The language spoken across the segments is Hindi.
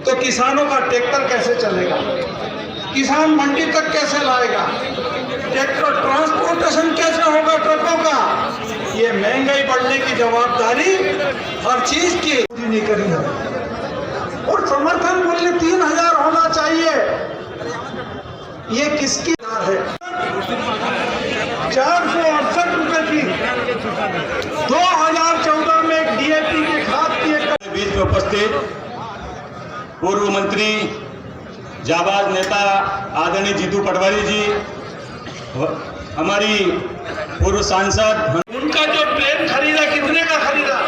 तो किसानों का ट्रैक्टर कैसे चलेगा, किसान मंडी तक कैसे लाएगा, ट्रैक्टर ट्रांसपोर्टेशन कैसे होगा ट्रकों का। ये महंगाई बढ़ने की जवाबदारी हर चीज की पूरी नहीं करी है। और समर्थन मूल्य 3000 होना चाहिए, ये किसकी है? 468 रुपए की 2014 में एक डीएपी के खाद की बीच में उपस्थित पूर्व मंत्री जाबाज नेता आदरणीय जीतू पटवारी जी, हमारी पूर्व सांसद, उनका जो प्लेन खरीदा कितने का खरीदा?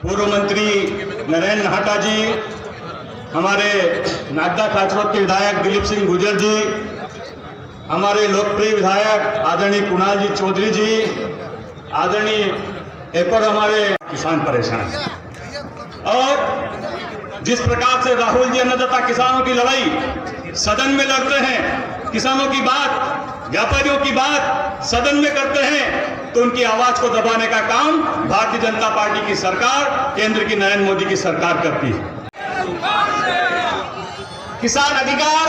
पूर्व मंत्री नरेंद्र नाहटा जी, हमारे नागदा खाचरोद के विधायक दिलीप सिंह गुर्जर जी, हमारे लोकप्रिय विधायक आदरणीय कुणाल जी चौधरी जी, आदरणीय एक और हमारे किसान परेशान हैं। और जिस प्रकार से राहुल जी अन्नदाता किसानों की लड़ाई सदन में लड़ते हैं, किसानों की बात, व्यापारियों की बात सदन में करते हैं, तो उनकी आवाज को दबाने का काम भारतीय जनता पार्टी की सरकार, केंद्र की नरेंद्र मोदी की सरकार करती है। किसान अधिकार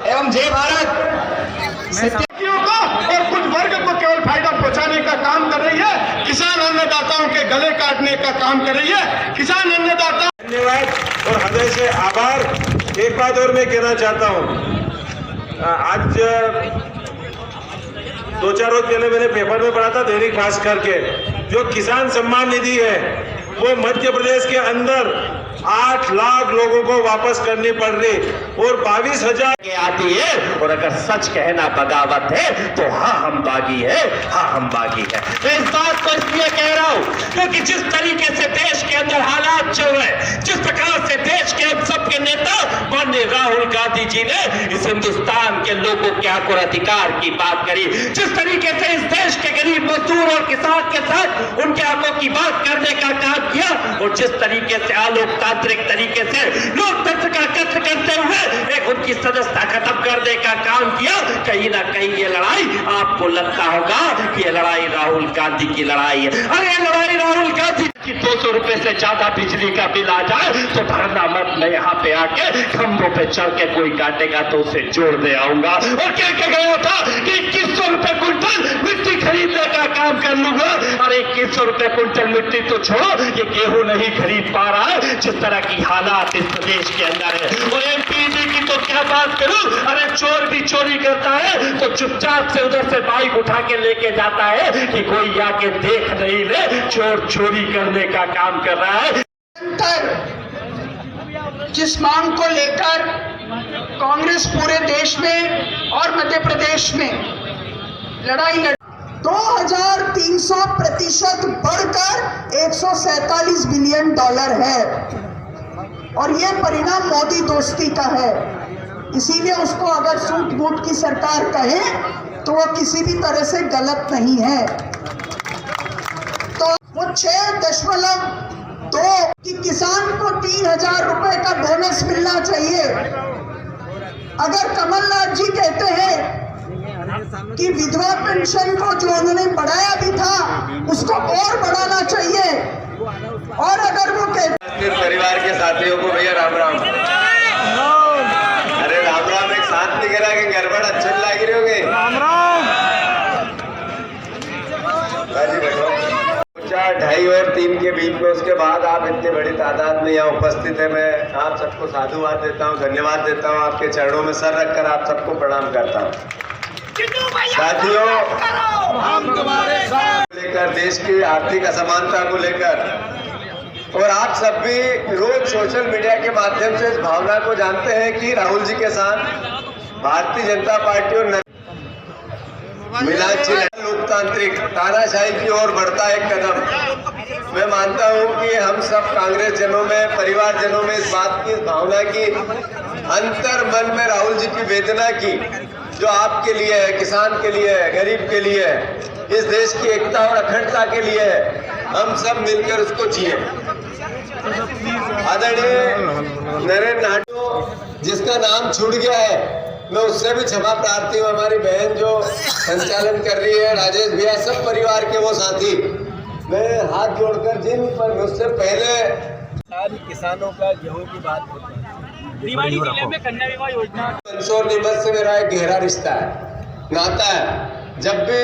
एवं जय भारत को और कुछ वर्ग को केवल फायदा पहुंचाने का काम कर रही है, किसान अन्नदाताओं के गले काटने का काम कर रही है। किसान अन्नदाता धन्यवाद और हृदय से आभार। एक बात और मैं कहना चाहता हूं, आज 2-4 रोज पहले मैंने पेपर में पढ़ा था दैनिक भास्कर के, जो किसान सम्मान निधि है वो मध्य प्रदेश के अंदर 8 लाख लोगों को वापस करनी पड़ रही और 22,000 के आती है। और अगर सच कहना बगावत है तो हाँ हम बागी है, हाँ हम बागी है। मैं इस बात को इसलिए कह रहा हूं क्योंकि जिस तरीके से देश के अंदर हालात चल रहे, जिस प्रकार से देश के हम सबके नेता माननीय राहुल गांधी जी ने इस हिंदुस्तान के लोगों के हक और अधिकार की बात करी, जिस तरीके से इस देश के गरीब मजदूर और किसान के साथ उनके हकों की बात करने का काम किया, और जिस तरीके से आलोकतांत्रिक तरीके से लोकतंत्र का कत्ल करते हुए एक उनकी सदस्यता खत्म करने का काम किया, कहीं ना कहीं ये लड़ाई आपको लगता होगा कि ये लड़ाई राहुल गांधी की लड़ाई है। अरे ये लड़ाई राहुल गांधी की 200 रुपए से ज्यादा बिजली का बिल आ जाए तो भरना मत, मैं यहाँ पे आके खंभों पे चढ़ के कोई काटेगा तो उसे जोड़ दे आऊंगा। और क्या क्या गया था कि 2100 रुपए क्विंटल मिट्टी खरीदने का काम कर लूंगा। अरे 2100 रुपए क्विंटल मिट्टी तो छोड़ो, ये गेहूं नहीं खरीद पा रहा है जिस तरह की हालात इस प्रदेश के अंदर है। और एमपीडी की तो क्या बात करूं, अरे चोर भी चोरी करता है तो चुपचाप से उधर से बाइक उठा के लेके जाता है कि कोई आके देख नहीं ले, चोर चोरी करने का काम कर रहा है। जिस मांग को लेकर कांग्रेस पूरे देश में और मध्य प्रदेश में लड़ाई 2300% बढ़कर 147 बिलियन डॉलर है, और ये परिणाम मोदी दोस्ती का है। इसीलिए उसको अगर सूट बूट की सरकार कहे तो वो किसी भी तरह से गलत नहीं है। तो वो 6.2 कि किसान को 3000 रुपए का बोनस मिलना चाहिए। अगर कमलनाथ जी कहते हैं कि विधवा पेंशन को जो उन्होंने बढ़ाया भी था उसको और बढ़ाना चाहिए, और अगर वो कहते परिवार के साथियों को भैया राम राम। अरे राम राम, एक साथ नहीं करा कि गड़बड़ अच्छी लग रही होगी। राम राम 2:30 और 3 के बीच में, उसके बाद आप इतनी बड़ी तादाद में यहाँ उपस्थित है। मैं आप सबको साधुवाद देता हूँ, धन्यवाद देता हूँ, आपके चरणों में सर रखकर आप सबको प्रणाम करता हूँ। साथियों, लेकर देश की आर्थिक असमानता को लेकर, और आप सब भी रोज सोशल मीडिया के माध्यम से इस भावना को जानते हैं कि राहुल जी के साथ भारतीय जनता पार्टी और मीनाक्षी लोकतांत्रिक तानाशाही की ओर बढ़ता एक कदम। मैं मानता हूं कि हम सब कांग्रेस जनों में, परिवार जनों में इस बात की भावना की, अंतर मन में राहुल जी की वेदना की, जो आपके लिए है, किसान के लिए है, गरीब के लिए है, इस देश की एकता और अखंडता के लिए है, हम सब मिलकर उसको जिए। आदरणीय नरेंद्र नाहटा जिसका नाम छूट गया है, मैं उससे भी क्षमा प्रार्थी हूँ। हमारी बहन जो संचालन कर रही है, राजेश भैया, सब परिवार के वो साथी, मैं हाथ जोड़कर जिन पर मुझसे पहले किसानों का गेहूं की बात होती है। निवाड़ी जिले में कन्या विवाह योजना मंदसौर नीमच से मेरा एक गहरा रिश्ता है, नाता है। जब भी